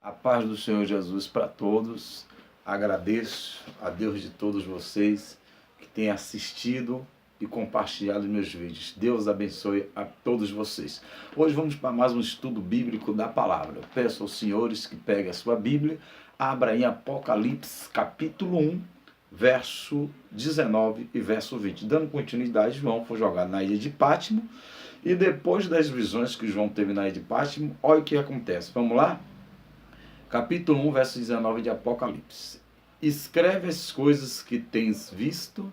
A paz do Senhor Jesus para todos. Agradeço a Deus de todos vocês que têm assistido e compartilhado meus vídeos. Deus abençoe a todos vocês. Hoje vamos para mais um estudo bíblico da palavra. Eu peço aos senhores que peguem a sua Bíblia, abra em Apocalipse capítulo 1, verso 19 e verso 20. Dando continuidade, João foi jogado na ilha de Pátimo e depois das visões que João teve na ilha de Pátimo, olha o que acontece. Vamos lá? Capítulo 1, verso 19 de Apocalipse. Escreve as coisas que tens visto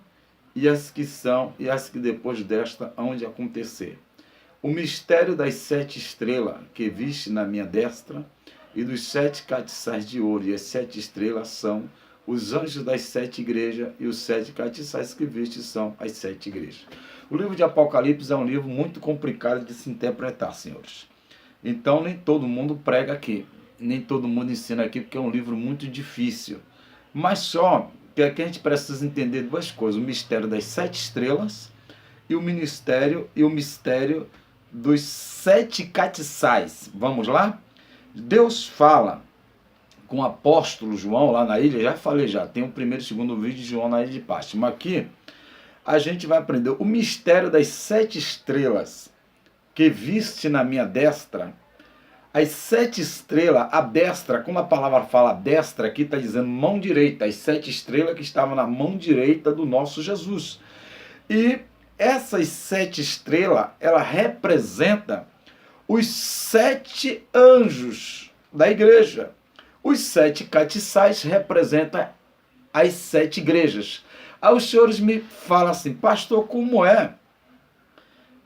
e as que depois desta hão de acontecer. O mistério das 7 estrelas que viste na minha destra e dos 7 castiçais de ouro, e as 7 estrelas são os anjos das 7 igrejas, e os 7 castiçais que viste são as 7 igrejas. O livro de Apocalipse é um livro muito complicado de se interpretar, senhores. Então nem todo mundo prega aqui. Nem todo mundo ensina aqui, porque é um livro muito difícil. Mas só que aqui a gente precisa entender duas coisas: o mistério das 7 estrelas e o mistério dos 7 castiçais. Vamos lá? Deus fala com o apóstolo João lá na ilha, tem o primeiro e segundo vídeo de João na ilha de Pátimo. Aqui a gente vai aprender o mistério das 7 estrelas que viste na minha destra. As 7 estrelas, a destra, como a palavra fala destra, aqui está dizendo mão direita, as 7 estrelas que estavam na mão direita do nosso Jesus. E essas 7 estrelas, ela representa os 7 anjos da igreja. Os 7 castiçais representam as 7 igrejas. Aí os senhores me falam assim: pastor, como é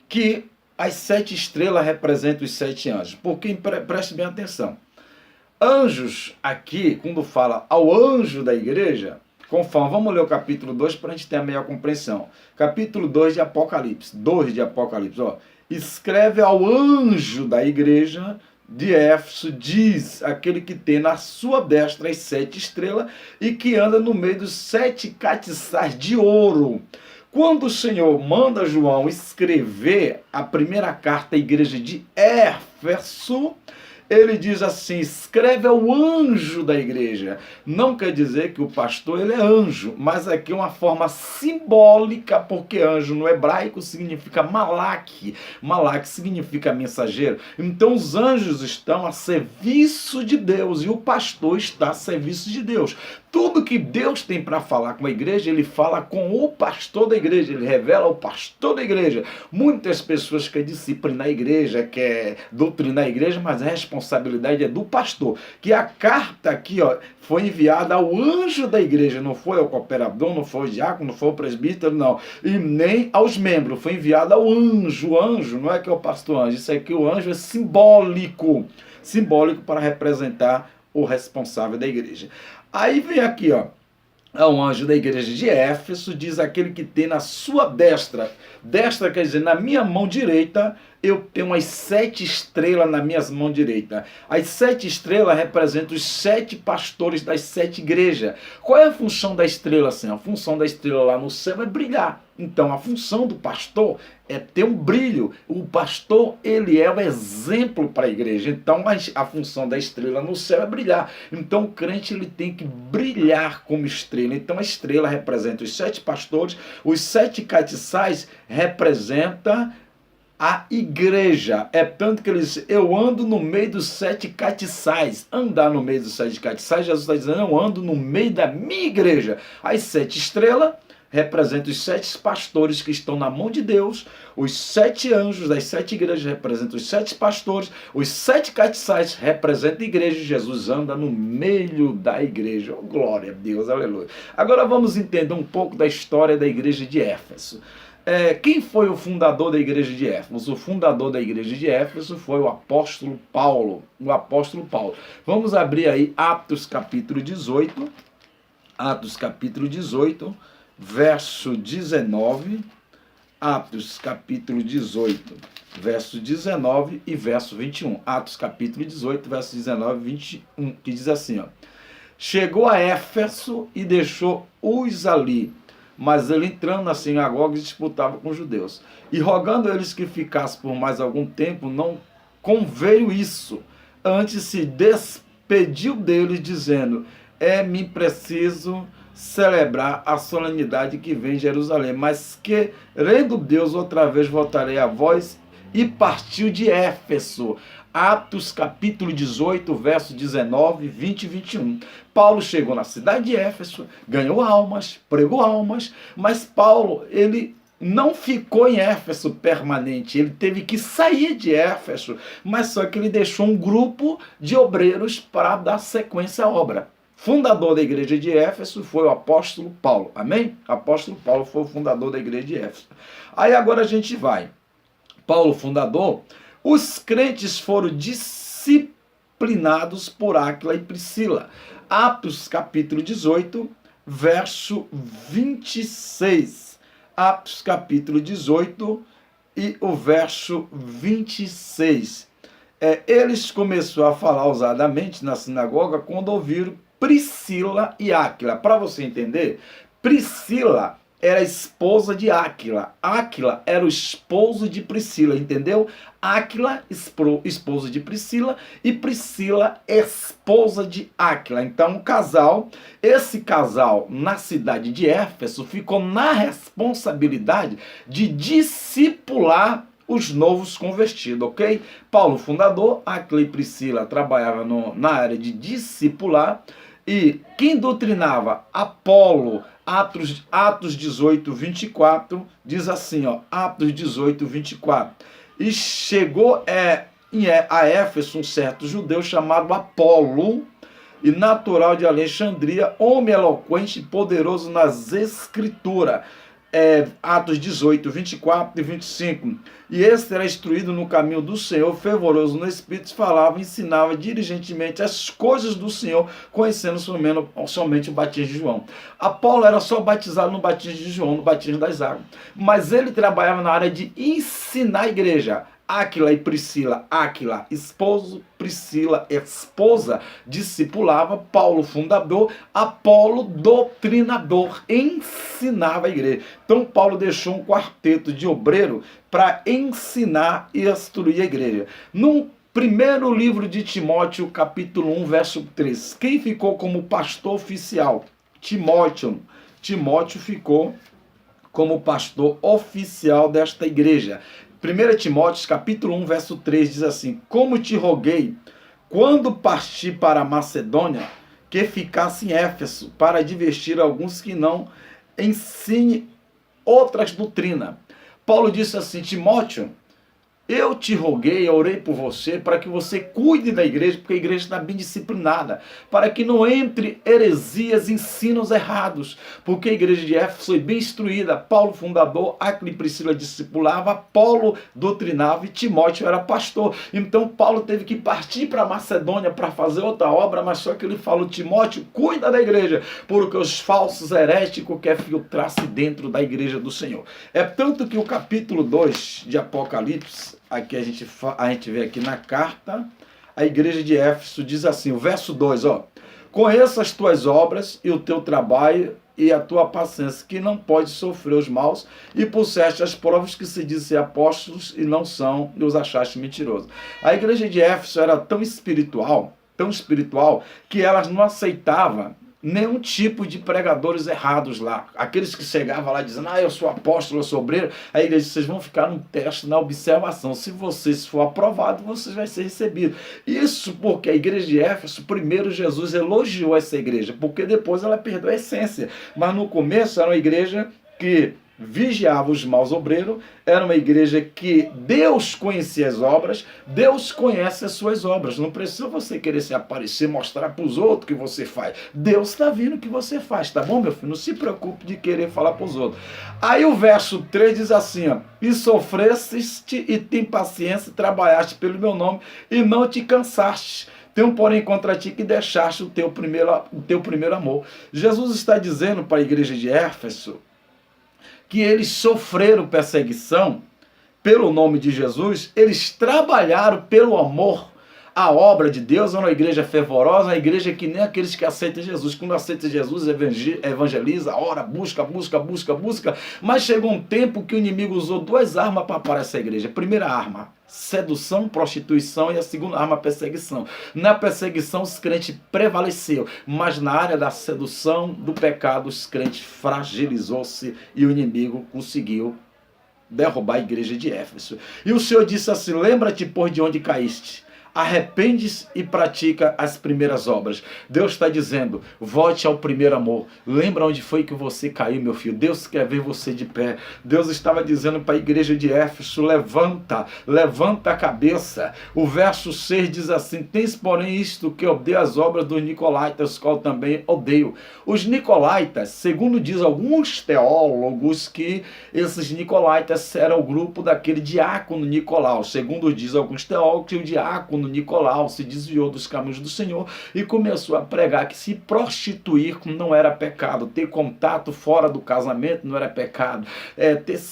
que as 7 estrelas representam os 7 anjos? Porque preste bem atenção. Anjos aqui, quando fala ao anjo da igreja, conforme, vamos ler o capítulo 2 para a gente ter a melhor compreensão. Capítulo 2 de Apocalipse. Ó. Escreve ao anjo da igreja de Éfeso, diz aquele que tem na sua destra as 7 estrelas e que anda no meio dos 7 castiçais de ouro. Quando o Senhor manda João escrever a primeira carta à igreja de Éfeso, ele diz assim: escreve ao anjo da igreja. Não quer dizer que o pastor ele é anjo, mas aqui é uma forma simbólica, porque anjo no hebraico significa malak. Malak significa mensageiro. Então os anjos estão a serviço de Deus e o pastor está a serviço de Deus. Tudo que Deus tem para falar com a igreja, ele fala com o pastor da igreja, ele revela ao pastor da igreja. Muitas pessoas querem disciplinar a igreja, querem doutrinar a igreja, mas a responsabilidade é do pastor. Que a carta aqui, ó, foi enviada ao anjo da igreja, não foi ao cooperador, não foi ao diácono, não foi ao presbítero, não. E nem aos membros, foi enviada ao anjo. O anjo não é que é o pastor anjo, isso aqui, o anjo é simbólico. Simbólico para representar o responsável da igreja. Aí vem aqui, ó, é um anjo da igreja de Éfeso, diz aquele que tem na sua destra. Destra quer dizer, na minha mão direita, eu tenho as 7 estrelas na minha mão direita. As 7 estrelas representam os 7 pastores das 7 igrejas. Qual é a função da estrela, assim? A função da estrela lá no céu é brilhar. Então, a função do pastor é ter um brilho. O pastor, ele é o exemplo para a igreja. Então, a função da estrela no céu é brilhar. Então, o crente, ele tem que brilhar como estrela. Então, a estrela representa os 7 pastores, os 7 castiçais representa a igreja. É tanto que ele diz: eu ando no meio dos 7 castiçais. Andar no meio dos 7 castiçais, Jesus está dizendo: eu ando no meio da minha igreja. As 7 estrelas representam os 7 pastores que estão na mão de Deus, os 7 anjos das 7 igrejas representam os 7 pastores, os 7 castiçais representam a igreja. Jesus anda no meio da igreja. Oh, glória a Deus, aleluia. Agora vamos entender um pouco da história da igreja de Éfeso. Quem foi o fundador da igreja de Éfeso? O fundador da igreja de Éfeso foi o apóstolo Paulo. Vamos abrir aí Atos capítulo 18. Atos capítulo 18, verso 19. Atos capítulo 18, verso 19 e verso 21. Atos capítulo 18, verso 19 e 21, que diz assim, ó: chegou a Éfeso e deixou-os ali, mas ele, entrando na sinagoga, disputava com os judeus. E rogando eles que ficassem por mais algum tempo, não conveio isso. Antes se pediu deles, dizendo: é-me preciso celebrar a solenidade que vem em Jerusalém, mas querendo Deus, outra vez voltarei a vós, e partiu de Éfeso. Atos capítulo 18, verso 19, 20 e 21. Paulo chegou na cidade de Éfeso, ganhou almas, pregou almas, mas Paulo, ele não ficou em Éfeso permanente, ele teve que sair de Éfeso, mas só que ele deixou um grupo de obreiros para dar sequência à obra. Fundador da igreja de Éfeso foi o apóstolo Paulo, amém? Apóstolo Paulo foi o fundador da igreja de Éfeso. Aí agora a gente vai. Paulo, fundador, os crentes foram disciplinados por Áquila e Priscila. Atos capítulo 18, verso 26. Atos capítulo 18 e o verso 26. Eles começaram a falar ousadamente na sinagoga quando ouviram Priscila e Áquila. Para você entender, Priscila era a esposa de Áquila. Áquila era o esposo de Priscila, entendeu? Áquila, esposa de Priscila, e Priscila, esposa de Áquila. Então, um casal, esse casal na cidade de Éfeso ficou na responsabilidade de discipular os novos convertidos, ok? Paulo, fundador, Áquila e Priscila trabalhavam na área de discipular, e quem doutrinava? Apolo. Atos 18, 24, diz assim, ó, Atos 18, 24. E chegou a Éfeso um certo judeu chamado Apolo, e natural de Alexandria, homem eloquente e poderoso nas escrituras. Atos 18, 24 e 25. E este era instruído no caminho do Senhor, fervoroso no Espírito, falava, ensinava diligentemente as coisas do Senhor, conhecendo somente o batismo de João. Apolo era só batizado no batismo de João, no batismo das águas. Mas ele trabalhava na área de ensinar a igreja. Áquila e Priscila, Áquila, esposo, Priscila, esposa, discipulava, Paulo, fundador, Apolo, doutrinador, ensinava a igreja. Então, Paulo deixou um quarteto de obreiro para ensinar e instruir a igreja. No primeiro livro de Timóteo, capítulo 1, verso 3, quem ficou como pastor oficial? Timóteo. Timóteo ficou como pastor oficial desta igreja. 1 Timóteo, capítulo 1, verso 3, diz assim: como te roguei, quando parti para a Macedônia, que ficasse em Éfeso, para advertir alguns que não ensine outras doutrinas. Paulo disse assim: Timóteo, eu te roguei, eu orei por você, para que você cuide da igreja, porque a igreja está bem disciplinada, para que não entre heresias, ensinos errados, porque a igreja de Éfeso foi bem instruída. Paulo, fundador, Áquila e Priscila discipulava, Paulo doutrinava e Timóteo era pastor. Então Paulo teve que partir para a Macedônia para fazer outra obra, mas só que ele falou: Timóteo, cuida da igreja, porque os falsos heréticos querem filtrar-se dentro da igreja do Senhor. É tanto que o capítulo 2 de Apocalipse, aqui a gente vê aqui na carta, a igreja de Éfeso diz assim, o verso 2, ó: conheço as tuas obras e o teu trabalho e a tua paciência, que não pode sofrer os maus, e puseste as provas que se dizem apóstolos e não são, e os achaste mentirosos. A igreja de Éfeso era tão espiritual, que elas não aceitavam nenhum tipo de pregadores errados lá. Aqueles que chegavam lá dizendo: eu sou apóstolo, eu sou obreiro. A igreja disse: vocês vão ficar num teste, na observação. Se vocês for aprovado, vocês vão ser recebidos. Isso porque a igreja de Éfeso, primeiro Jesus elogiou essa igreja, porque depois ela perdeu a essência. Mas no começo era uma igreja que vigiava os maus obreiros, era uma igreja que Deus conhecia as obras, Deus conhece as suas obras. Não precisa você querer se aparecer, mostrar para os outros o que você faz. Deus está vendo o que você faz, tá bom, meu filho? Não se preocupe de querer falar para os outros. Aí o verso 3 diz assim, ó: e sofreste e tem paciência, trabalhaste pelo meu nome e não te cansaste. Tenho, porém, contra ti que deixaste o teu primeiro amor. Jesus está dizendo para a igreja de Éfeso que eles sofreram perseguição pelo nome de Jesus, eles trabalharam pelo amor. A obra de Deus é uma igreja fervorosa, uma igreja que nem aqueles que aceitam Jesus. Quando aceita Jesus, evangeliza, ora, busca, mas chegou um tempo que o inimigo usou duas armas para parar essa igreja. A primeira arma, sedução, prostituição, e a segunda arma, perseguição. Na perseguição, os crentes prevaleceu, mas na área da sedução, do pecado, os crentes fragilizou-se e o inimigo conseguiu derrubar a igreja de Éfeso. E o Senhor disse assim: lembra-te, pois, de onde caíste. Arrepende-se e pratica as primeiras obras. Deus está dizendo: volte ao primeiro amor. Lembra onde foi que você caiu, meu filho. Deus quer ver você de pé. Deus estava dizendo para a igreja de Éfeso: levanta a cabeça. O verso 6 diz assim: tens porém isto, que odeio as obras dos nicolaítas, qual também odeio. Os nicolaítas, segundo diz alguns teólogos, que esses nicolaítas eram o grupo daquele diácono Nicolau. Segundo diz alguns teólogos, que o diácono Nicolau se desviou dos caminhos do Senhor e começou a pregar que se prostituir não era pecado, ter contato fora do casamento não era pecado,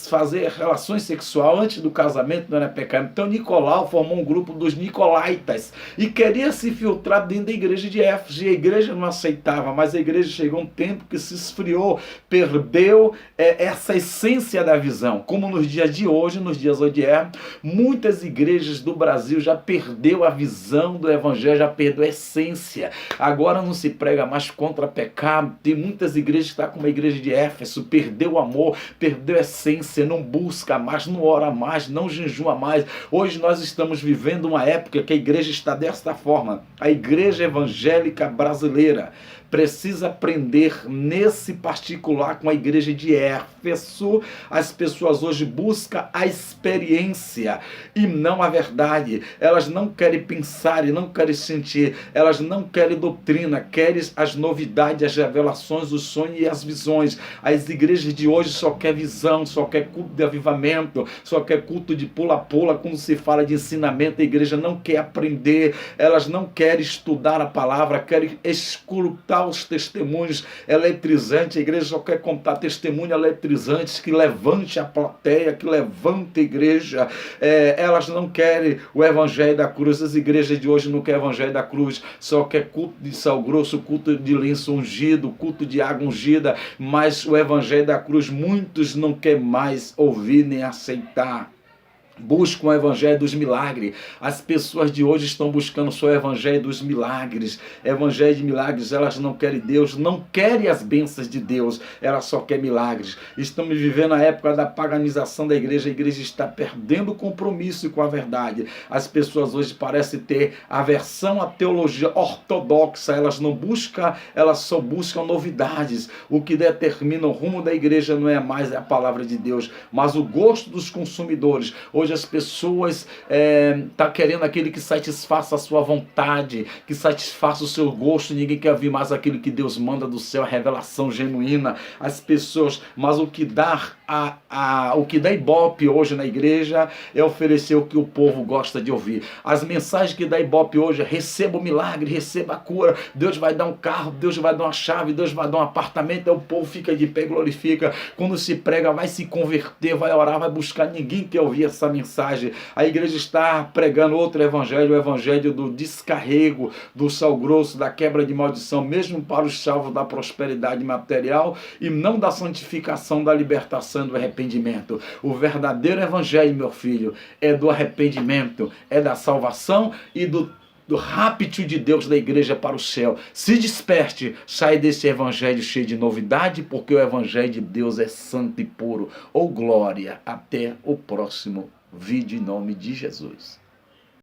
fazer relações sexuais antes do casamento não era pecado. Então Nicolau formou um grupo dos nicolaítas e queria se filtrar dentro da igreja de Éfeso, e a igreja não aceitava, mas a igreja chegou um tempo que se esfriou, perdeu essa essência da visão. Como nos dias de hoje, nos dias de hoje, muitas igrejas do Brasil já perdeu a visão do evangelho, já perdeu a essência. Agora não se prega mais contra pecado. Tem muitas igrejas que estão como a igreja de Éfeso, perdeu o amor, perdeu a essência, não busca mais, não ora mais, não jejua mais. Hoje nós estamos vivendo uma época que a igreja está desta forma. A igreja evangélica brasileira precisa aprender nesse particular com a igreja de Éfeso. As pessoas hoje buscam a experiência e não a verdade. Elas não querem pensar e não querem sentir. Elas não querem doutrina, querem as novidades, as revelações, os sonhos e as visões. As igrejas de hoje só quer visão, só quer culto de avivamento, só quer culto de pula-pula. Quando se fala de ensinamento, a igreja não quer aprender, elas não querem estudar a palavra, querem escutar os testemunhos eletrizantes. A igreja só quer contar testemunhos eletrizantes que levante a plateia, que levante a igreja. Elas não querem o evangelho da cruz. As igrejas de hoje não querem o evangelho da cruz, só quer culto de sal grosso, culto de lenço ungido, culto de água ungida, mas o evangelho da cruz muitos não querem mais ouvir nem aceitar. Buscam o evangelho dos milagres. As pessoas de hoje estão buscando só o evangelho dos milagres. Evangelho de milagres, elas não querem Deus, não querem as bênçãos de Deus, elas só querem milagres. Estamos vivendo a época da paganização da igreja. A igreja está perdendo o compromisso com a verdade. As pessoas hoje parecem ter aversão à teologia ortodoxa. Elas não buscam, elas só buscam novidades. O que determina o rumo da igreja não é mais a palavra de Deus, mas o gosto dos consumidores. Hoje as pessoas estão querendo aquele que satisfaça a sua vontade, que satisfaça o seu gosto. Ninguém quer ouvir mais aquilo que Deus manda do céu, a revelação genuína. As pessoas, mas o que dá ibope hoje na igreja é oferecer o que o povo gosta de ouvir. As mensagens que dá ibope hoje é: receba o milagre, receba a cura, Deus vai dar um carro, Deus vai dar uma chave, Deus vai dar um apartamento. Aí o povo fica de pé, glorifica. Quando se prega, vai se converter, vai orar, vai buscar. Ninguém quer ouvir essa mensagem. A igreja está pregando outro evangelho, o evangelho do descarrego, do sal grosso, da quebra de maldição, mesmo para os salvos, da prosperidade material e não da santificação, da libertação, do arrependimento. O verdadeiro evangelho, meu filho, é do arrependimento, é da salvação e do rapto de Deus da igreja para o céu. Se desperte, sai desse evangelho cheio de novidade, porque o evangelho de Deus é santo e puro. Glória, até o próximo vídeo em nome de Jesus.